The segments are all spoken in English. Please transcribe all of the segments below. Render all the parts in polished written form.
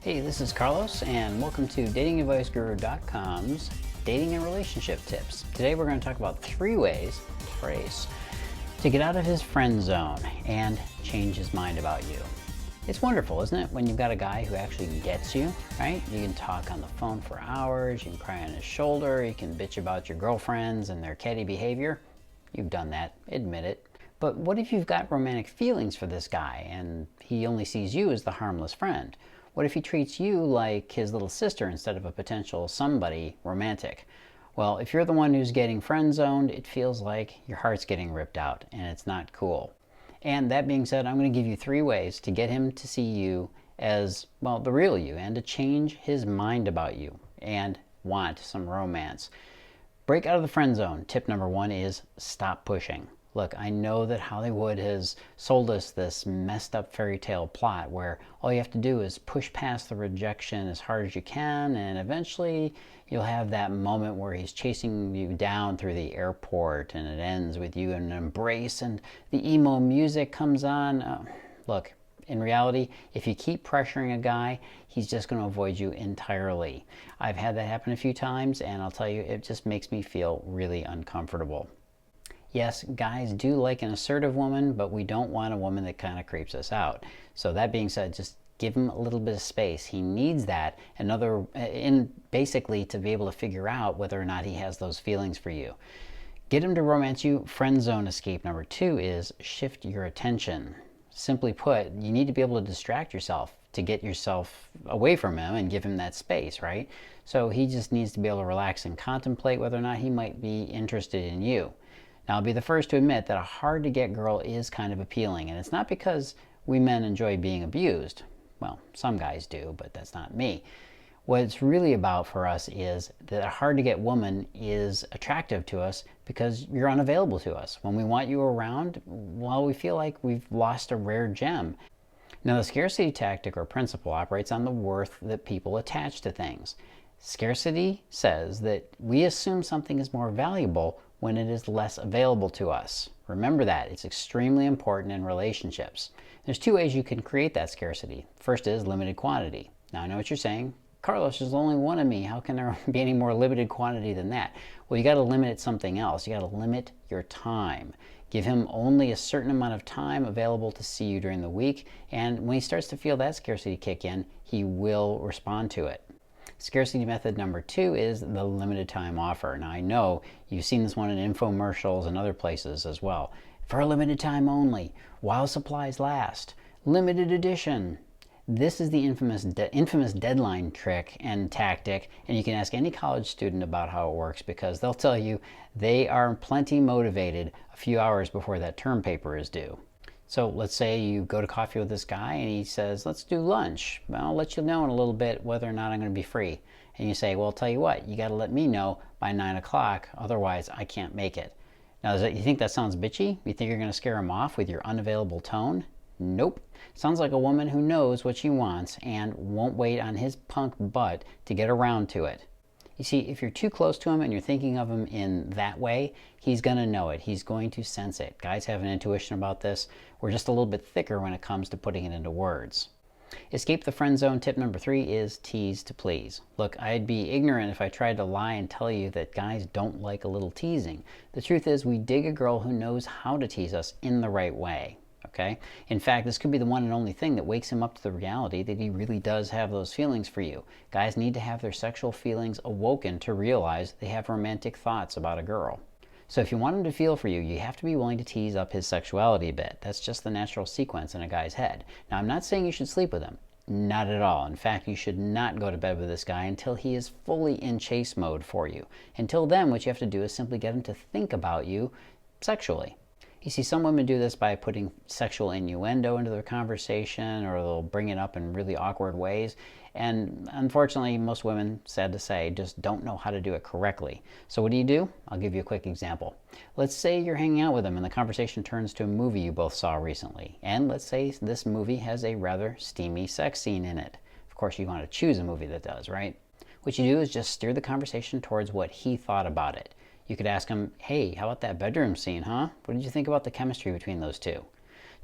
Hey, this is Carlos, and welcome to datingadviceguru.com's dating and relationship tips. Today we're going to talk about 3 ways to get out of his friend zone and change his mind about you. It's wonderful, isn't it, when you've got a guy who actually gets you, right? You can talk on the phone for hours, you can cry on his shoulder, you can bitch about your girlfriends and their catty behavior. You've done that, admit it. But what if you've got romantic feelings for this guy and he only sees you as the harmless friend? What if he treats you like his little sister instead of a potential somebody romantic? Well, if you're the one who's getting friend zoned, it feels like your heart's getting ripped out and it's not cool. And that being said, I'm going to give you 3 ways to get him to see you as, well, the real you, and to change his mind about you and want some romance. Break out of the friend zone. Tip number 1 is stop pushing. Look, I know that Hollywood has sold us this messed up fairy tale plot where all you have to do is push past the rejection as hard as you can, and eventually you'll have that moment where he's chasing you down through the airport and it ends with you in an embrace and the emo music comes on. Look, in reality, if you keep pressuring a guy, he's just going to avoid you entirely. I've had that happen a few times, and I'll tell you, it just makes me feel really uncomfortable. Yes, guys do like an assertive woman, but we don't want a woman that kind of creeps us out. So that being said, just give him a little bit of space. He needs that basically to be able to figure out whether or not he has those feelings for you. Get him to romance you. Friend zone escape number 2 is shift your attention. Simply put, you need to be able to distract yourself to get yourself away from him and give him that space, right? So he just needs to be able to relax and contemplate whether or not he might be interested in you. Now, I'll be the first to admit that a hard-to-get girl is kind of appealing, and it's not because we men enjoy being abused. Well, some guys do, but that's not me. What it's really about for us is that a hard-to-get woman is attractive to us because you're unavailable to us. When we want you around, well, we feel like we've lost a rare gem. Now, the scarcity tactic or principle operates on the worth that people attach to things. Scarcity says that we assume something is more valuable when it is less available to us. Remember that. It's extremely important in relationships. There's 2 ways you can create that scarcity. First is limited quantity. Now, I know what you're saying. Carlos, there's only one of me. How can there be any more limited quantity than that? Well, you got to limit it something else. You got to limit your time. Give him only a certain amount of time available to see you during the week, and when he starts to feel that scarcity kick in, he will respond to it. Scarcity method number 2 is the limited time offer. Now, I know you've seen this one in infomercials and other places as well. For a limited time only, while supplies last, limited edition. This is the infamous deadline trick and tactic, and you can ask any college student about how it works because they'll tell you they are plenty motivated a few hours before that term paper is due. So let's say you go to coffee with this guy and he says, let's do lunch. Well, I'll let you know in a little bit whether or not I'm going to be free. And you say, well, I'll tell you what, you got to let me know by 9 o'clock, otherwise I can't make it. Now, you think that sounds bitchy? You think you're going to scare him off with your unavailable tone? Nope. Sounds like a woman who knows what she wants and won't wait on his punk butt to get around to it. You see, if you're too close to him and you're thinking of him in that way, he's going to know it. He's going to sense it. Guys have an intuition about this. We're just a little bit thicker when it comes to putting it into words. Escape the friend zone. Tip number 3 is tease to please. Look, I'd be ignorant if I tried to lie and tell you that guys don't like a little teasing. The truth is we dig a girl who knows how to tease us in the right way. Okay? In fact, this could be the one and only thing that wakes him up to the reality that he really does have those feelings for you. Guys need to have their sexual feelings awoken to realize they have romantic thoughts about a girl. So if you want him to feel for you, you have to be willing to tease up his sexuality a bit. That's just the natural sequence in a guy's head. Now, I'm not saying you should sleep with him. Not at all. In fact, you should not go to bed with this guy until he is fully in chase mode for you. Until then, what you have to do is simply get him to think about you sexually. You see, some women do this by putting sexual innuendo into their conversation, or they'll bring it up in really awkward ways. And unfortunately, most women, sad to say, just don't know how to do it correctly. So what do? I'll give you a quick example. Let's say you're hanging out with him and the conversation turns to a movie you both saw recently. And let's say this movie has a rather steamy sex scene in it. Of course, you want to choose a movie that does, right? What you do is just steer the conversation towards what he thought about it. You could ask him, hey, how about that bedroom scene, huh? What did you think about the chemistry between those two?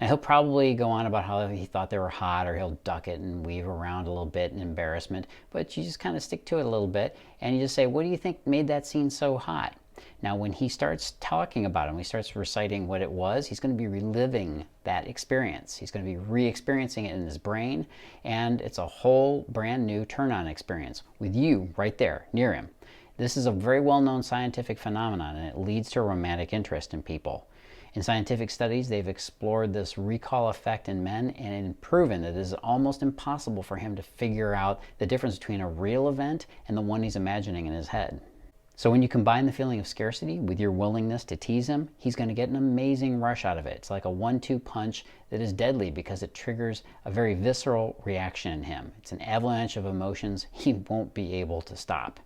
Now, he'll probably go on about how he thought they were hot, or he'll duck it and weave around a little bit in embarrassment, but you just kind of stick to it a little bit and you just say, what do you think made that scene so hot? Now, when he starts talking about it, when he starts reciting what it was, he's going to be reliving that experience. He's going to be re-experiencing it in his brain, and it's a whole brand new turn-on experience with you right there near him. This is a very well-known scientific phenomenon, and it leads to a romantic interest in people. In scientific studies, they've explored this recall effect in men and proven that it is almost impossible for him to figure out the difference between a real event and the one he's imagining in his head. So when you combine the feeling of scarcity with your willingness to tease him, he's going to get an amazing rush out of it. It's like a 1-2 punch that is deadly because it triggers a very visceral reaction in him. It's an avalanche of emotions he won't be able to stop.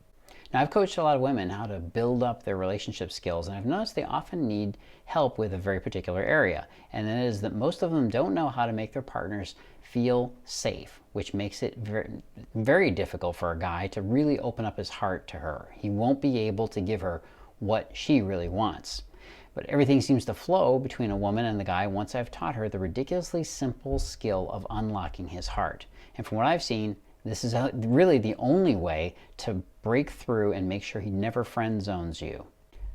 Now, I've coached a lot of women how to build up their relationship skills, and I've noticed they often need help with a very particular area, and that is that most of them don't know how to make their partners feel safe, which makes it very, very difficult for a guy to really open up his heart to her. He won't be able to give her what she really wants. But everything seems to flow between a woman and the guy once I've taught her the ridiculously simple skill of unlocking his heart. And from what I've seen, this is really the only way to break through and make sure he never friend zones you.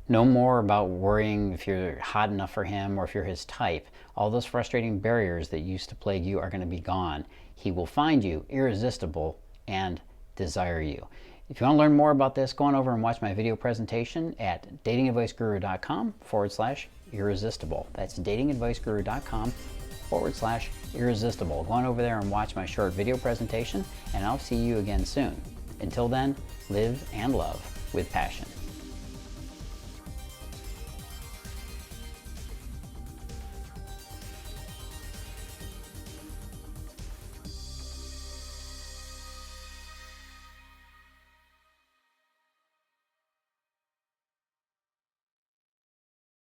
No more about worrying if you're hot enough for him or if you're his type. All those frustrating barriers that used to plague you are going to be gone. He will find you irresistible and desire you. If you want to learn more about this, go on over and watch my video presentation at datingadviceguru.com/irresistible. That's datingadviceguru.com/irresistible. Go on over there and watch my short video presentation, and I'll see you again soon. Until then, live and love with passion.